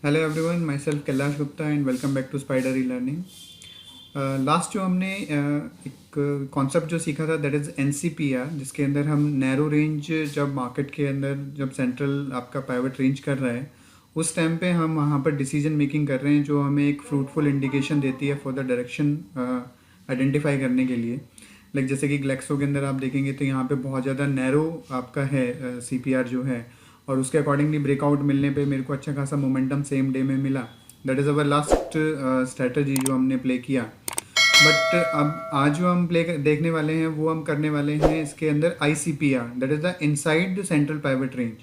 Hello everyone, myself Kailash Gupta and welcome back to Spider E Learning. Last जो हमने एक concept जो सीखा था दैट इज़ NCPR, जिसके अंदर हम नैरो रेंज जब मार्केट के अंदर जब सेंट्रल आपका पाइवट रेंज कर रहा है उस टाइम पे हम वहाँ पर डिसीजन मेकिंग कर रहे हैं, जो हमें एक फ्रूटफुल इंडिकेशन देती है फॉर द डायरेक्शन आइडेंटिफाई करने के लिए। लाइक जैसे कि ग्लेक्सो के अंदर आप देखेंगे तो यहाँ पे बहुत ज़्यादा नैरो आपका है CPR जो है, और उसके अकॉर्डिंगली ब्रेकआउट मिलने पे मेरे को अच्छा खासा मोमेंटम सेम डे में मिला। That is our last strategy जो हमने प्ले किया। बट अब आज जो हम देखने वाले हैं वो हम करने वाले हैं इसके अंदर ICPR, that is the inside central pivot range,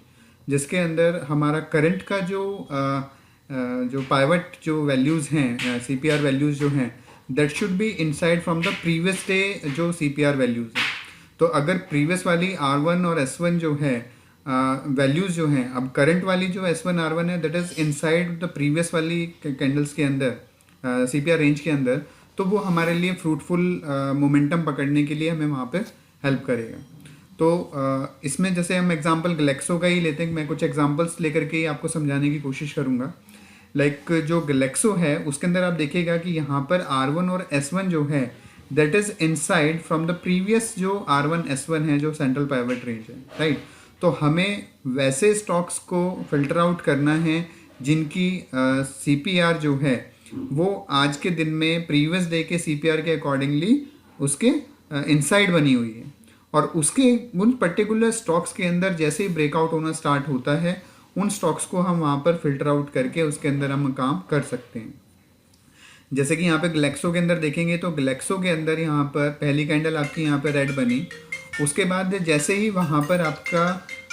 जिसके अंदर हमारा करंट का जो पाइवट जो वैल्यूज़ हैं, CPR वैल्यूज़ जो हैं, that should be inside from the previous day जो CPR वैल्यूज़ हैं। तो अगर प्रीवियस वाली R1 और S1 जो है वैल्यूज़ जो हैं, अब करंट वाली जो S1 R1 है that is inside the previous वाली कैंडल्स के अंदर CPR रेंज के अंदर, तो वो हमारे लिए फ्रूटफुल मोमेंटम पकड़ने के लिए हमें वहाँ पे हेल्प करेगा। तो इसमें जैसे हम एग्जांपल ग्लेक्सो का ही लेते हैं, मैं कुछ एग्जांपल्स लेकर के ही आपको समझाने की कोशिश करूँगा। लाइक जो ग्लेक्सो है उसके अंदर आप देखिएगा कि यहाँ पर R1 और S1 जो है that is inside from the previous जो R1 S1 है जो सेंट्रल पाइवट रेंज है, राइट। तो हमें वैसे स्टॉक्स को फिल्टर आउट करना है जिनकी CPR जो है वो आज के दिन में प्रीवियस डे के CPR के अकॉर्डिंगली उसके इनसाइड बनी हुई है, और उसके उन पर्टिकुलर स्टॉक्स के अंदर जैसे ही ब्रेकआउट होना स्टार्ट होता है उन स्टॉक्स को हम वहाँ पर फिल्टर आउट करके उसके अंदर हम काम कर सकते हैं। जैसे कि यहाँ पे ग्लेक्सो के अंदर देखेंगे तो ग्लेक्सो के अंदर यहाँ पर पहली कैंडल आपकी यहाँ पर रेड बनी, उसके बाद जैसे ही वहाँ पर आपका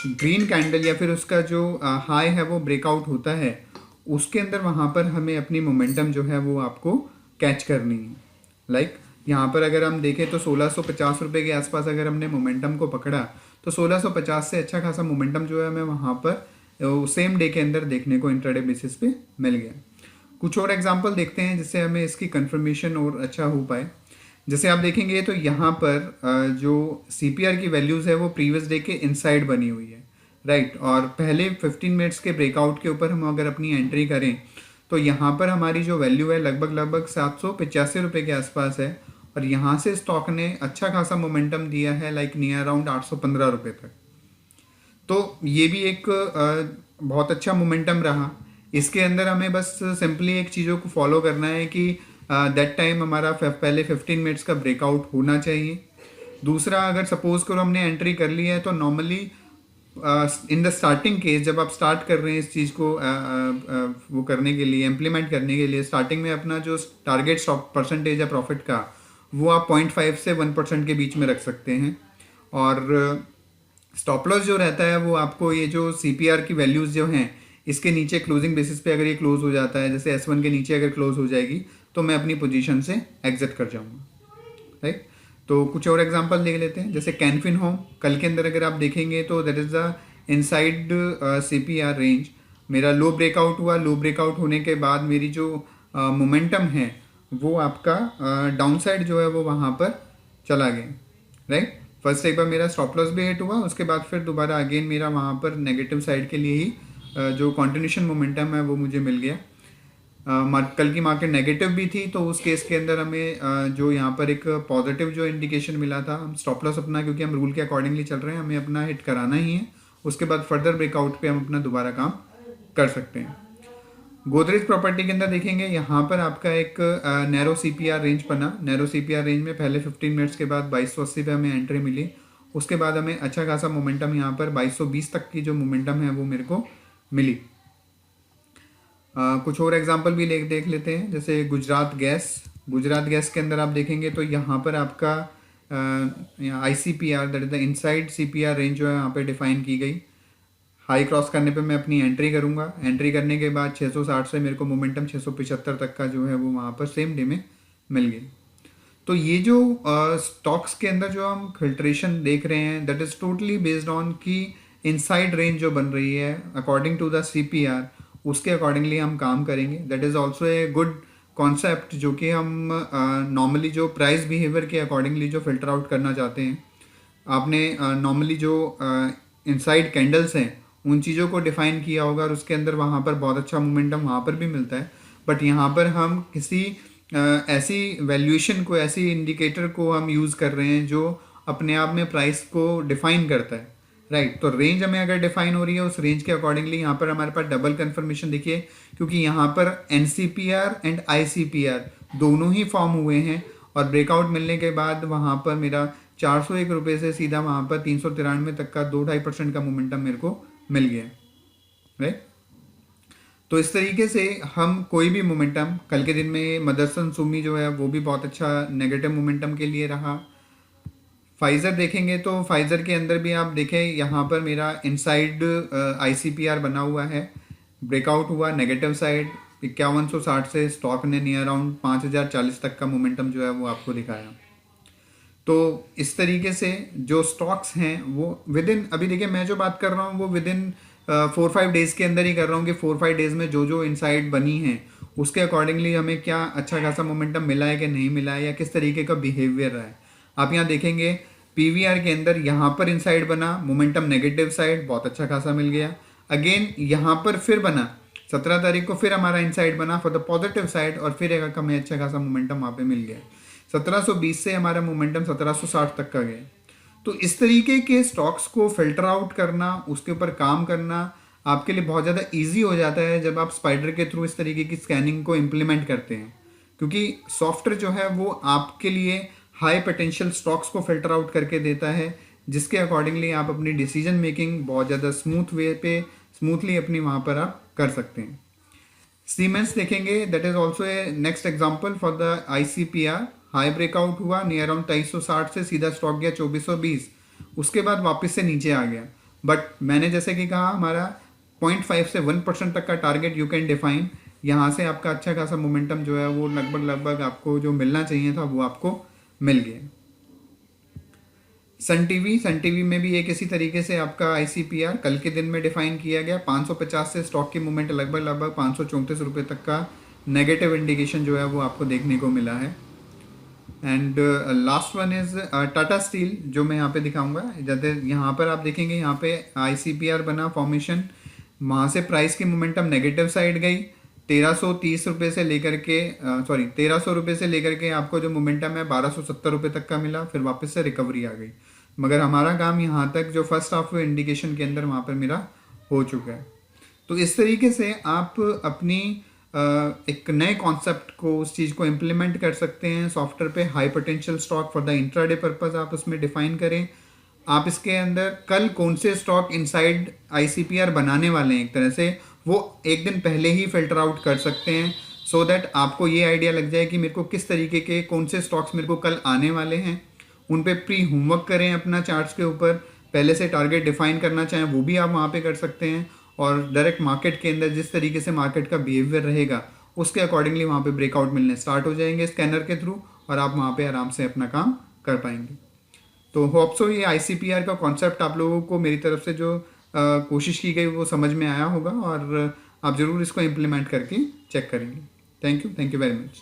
ग्रीन कैंडल या फिर उसका जो हाई है वो ब्रेकआउट होता है, उसके अंदर वहाँ पर हमें अपनी मोमेंटम जो है वो आपको कैच करनी है। लाइक यहाँ पर अगर हम देखें तो 1650 रुपये के आसपास अगर हमने मोमेंटम को पकड़ा तो 1650 से अच्छा खासा मोमेंटम जो है हमें वहाँ पर सेम डे के अंदर देखने को इंट्राडे बेसिस पे मिल गया। कुछ और एग्जांपल देखते हैं जिससे हमें इसकी कंफर्मेशन और अच्छा हो पाए। जैसे आप देखेंगे तो यहाँ पर जो CPR की वैल्यूज़ है वो प्रीवियस डे के इनसाइड बनी हुई है, राइट। और पहले 15 मिनट्स के ब्रेकआउट के ऊपर हम अगर अपनी एंट्री करें तो यहाँ पर हमारी जो वैल्यू है लगभग 785 रुपये के आसपास है, और यहाँ से स्टॉक ने अच्छा खासा मोमेंटम दिया है लाइक नियर अराउंड 815 रुपये तक। तो ये भी एक बहुत अच्छा मोमेंटम रहा। इसके अंदर हमें बस सिंपली एक चीज़ों को फॉलो करना है कि दैट टाइम हमारा पहले 15 मिनट्स का ब्रेकआउट होना चाहिए। दूसरा, अगर सपोज करो हमने एंट्री कर ली है तो normally in the starting case जब आप स्टार्ट कर रहे हैं इस चीज़ को वो करने के लिए, इम्प्लीमेंट करने के लिए, स्टार्टिंग में अपना जो टारगेट स्टॉक परसेंटेज है प्रॉफिट का वो आप 0.5 से 1% के बीच में रख सकते हैं। और स्टॉप लॉस जो रहता है वो आपको ये जो CPR की वैल्यूज़ जो हैं इसके नीचे क्लोजिंग बेसिस पे अगर ये क्लोज हो जाता है, जैसे S1 के नीचे अगर क्लोज हो जाएगी तो मैं अपनी पोजीशन से एग्जिट कर जाऊंगा, राइट। तो कुछ और एग्जांपल देख लेते हैं। जैसे कैनफिन होम कल के अंदर अगर आप देखेंगे तो that is the inside CPR range. मेरा लो ब्रेकआउट हुआ, लो ब्रेकआउट होने के बाद मेरी जो मोमेंटम है वो आपका डाउन साइड जो है वो वहाँ पर चला गया, राइट। फर्स्ट एक बार मेरा स्टॉप लॉस भी हिट हुआ, उसके बाद फिर दोबारा अगेन मेरा वहाँ पर नेगेटिव साइड के लिए ही जो कंटिन्यूशन मोमेंटम है वो मुझे मिल गया। कल की मार्केट नेगेटिव भी थी तो उस केस के अंदर हमें जो यहाँ पर एक पॉजिटिव जो इंडिकेशन मिला था, हम स्टॉप लॉस अपना, क्योंकि हम रूल के अकॉर्डिंगली चल रहे हैं, हमें अपना हिट कराना ही है। उसके बाद फर्दर ब्रेकआउट पे हम अपना दोबारा काम कर सकते हैं। गोदरेज प्रॉपर्टी के अंदर देखेंगे यहाँ पर आपका एक नैरो CPR रेंज बना। नैरो CPR रेंज में पहले 15 मिनट्स के बाद 2280 पे हमें एंट्री मिली, उसके बाद हमें अच्छा खासा मोमेंटम यहाँ पर 2220 तक की जो मोमेंटम है वो मेरे को मिली। कुछ और एग्जांपल भी देख लेते हैं। जैसे गुजरात गैस के अंदर आप देखेंगे तो यहाँ पर आपका ICPR that is the inside CPR range जो है यहाँ पे डिफाइन की गई। हाई क्रॉस करने पे मैं अपनी एंट्री करूँगा। एंट्री करने के बाद 660 से मेरे को मोमेंटम 675 तक का जो है वो वहाँ पर सेम डे में मिल गई। तो ये जो स्टॉक्स के अंदर जो हम फिल्ट्रेशन देख रहे हैं that is totally based on की इनसाइड रेंज जो बन रही है अकॉर्डिंग टू द CPR, उसके अकॉर्डिंगली हम काम करेंगे। That is also a good concept जो कि हम नॉर्मली जो प्राइस बिहेवियर के अकॉर्डिंगली जो फिल्टर आउट करना चाहते हैं। आपने नॉर्मली जो इनसाइड कैंडल्स हैं उन चीज़ों को डिफाइन किया होगा और उसके अंदर वहाँ पर बहुत अच्छा मोमेंटम वहाँ पर भी मिलता है। बट यहाँ पर हम किसी ऐसी वैल्यूएशन को, ऐसी इंडिकेटर को हम यूज़ कर रहे हैं जो अपने आप में प्राइस को डिफाइन करता है, राइट। तो रेंज हमें अगर डिफाइन हो रही है, उस रेंज के अकॉर्डिंगली यहाँ पर हमारे पास डबल कंफर्मेशन देखिए, क्योंकि यहाँ पर एनसीपीआर एंड आईसीपीआर दोनों ही फॉर्म हुए हैं और ब्रेकआउट मिलने के बाद वहाँ पर मेरा 401 रुपये से सीधा वहाँ पर 393 तक का 2-2.5% का मोमेंटम मेरे को मिल गया, राइट। तो इस तरीके से हम कोई भी मोमेंटम, कल के दिन में मदरसन सुमी जो है वो भी बहुत अच्छा नेगेटिव मोमेंटम के लिए रहा। फाइज़र देखेंगे तो फाइज़र के अंदर भी आप देखें, यहाँ पर मेरा इनसाइड आईसीपीआर बना हुआ है, ब्रेकआउट हुआ नेगेटिव साइड 5160 से स्टॉक ने नियर अराउंड 5040 तक का मोमेंटम जो है वो आपको दिखाया। तो इस तरीके से जो स्टॉक्स हैं वो विद इन, अभी देखिए मैं जो बात कर रहा हूँ वो विद इन 4-5 डेज़ के अंदर ही कर रहा हूँ कि 4-5 डेज़ में जो जो इनसाइड बनी है उसके अकॉर्डिंगली हमें क्या अच्छा खासा मोमेंटम मिला है कि नहीं मिला है, या किस तरीके का बिहेवियर रहा है। आप यहाँ देखेंगे पीवीआर के अंदर यहाँ पर इनसाइड बना, मोमेंटम नेगेटिव साइड बहुत अच्छा खासा मिल गया। अगेन यहाँ पर फिर बना 17 तारीख को, फिर हमारा इनसाइड बना फॉर द पॉजिटिव साइड और फिर एक हमें अच्छा खासा मोमेंटम वहाँ पे मिल गया। 1720 से हमारा मोमेंटम 1760 तक का गया। तो इस तरीके के स्टॉक्स को फिल्टर आउट करना, उसके ऊपर काम करना आपके लिए बहुत ज़्यादा इजी हो जाता है जब आप स्पाइडर के थ्रू इस तरीके की स्कैनिंग को इम्प्लीमेंट करते हैं, क्योंकि सॉफ्टवेयर जो है वो आपके लिए हाई पोटेंशियल स्टॉक्स को फिल्टर आउट करके देता है, जिसके अकॉर्डिंगली आप अपनी डिसीजन मेकिंग बहुत ज़्यादा स्मूथ वे पे स्मूथली अपनी वहाँ पर आप कर सकते हैं। सीमेंस देखेंगे, that is also A next example for the ICPR. High breakout हुआ नियर अराउंड 2360 से सीधा स्टॉक गया 2420, उसके बाद वापस से नीचे आ गया। बट मैंने जैसे कि कहा हमारा 0.5 से 1% तक का टारगेट यू कैन डिफाइन। यहाँ से आपका अच्छा खासा मोमेंटम जो है वो लगभग आपको जो मिलना चाहिए था वो आपको मिल गया। सन टीवी में भी एक इसी तरीके से आपका आईसीपीआर कल के दिन में डिफाइन किया गया। 550 से स्टॉक की मूवमेंट लगभग 534 रुपये तक का नेगेटिव इंडिकेशन जो है वो आपको देखने को मिला है। And last one is Tata steel, जो मैं यहाँ पे दिखाऊंगा। जैसे यहाँ पर आप देखेंगे, यहाँ पे आईसीपीआर बना फॉर्मेशन, वहाँ से प्राइस की मोमेंटम नेगेटिव साइड गई 1330 रुपये से लेकर के 1300 रुपये से लेकर के आपको जो मोमेंटम है 1270 रुपये तक का मिला, फिर वापस से रिकवरी आ गई। मगर हमारा काम यहाँ तक जो फर्स्ट हाफ इंडिकेशन के अंदर वहाँ पर मेरा हो चुका है। तो इस तरीके से आप अपनी एक नए कॉन्सेप्ट को, उस चीज़ को इम्प्लीमेंट कर सकते हैं सॉफ्टवेयर पे। High potential stock for the intraday purpose आप उसमें डिफाइन करें। आप इसके अंदर कल कौन से स्टॉक इनसाइड आईसीपीआर बनाने वाले हैं, एक तरह से वो एक दिन पहले ही फिल्टर आउट कर सकते हैं, सो दैट आपको ये आइडिया लग जाए कि मेरे को किस तरीके के कौन से स्टॉक्स मेरे को कल आने वाले हैं। उन पे प्री होमवर्क करें अपना चार्ट्स के ऊपर, पहले से टारगेट डिफाइन करना चाहें वो भी आप वहाँ पे कर सकते हैं, और डायरेक्ट मार्केट के अंदर जिस तरीके से मार्केट का बिहेवियर रहेगा उसके अकॉर्डिंगली वहाँ पे ब्रेकआउट मिलने स्टार्ट हो जाएंगे स्कैनर के थ्रू, और आप वहाँ पे आराम से अपना काम कर पाएंगे। तो होप सो ये आईसीपीआर का कॉन्सेप्ट आप लोगों को मेरी तरफ से जो कोशिश की गई वो समझ में आया होगा, और आप ज़रूर इसको इम्प्लीमेंट करके चेक करेंगे। Thank you very much.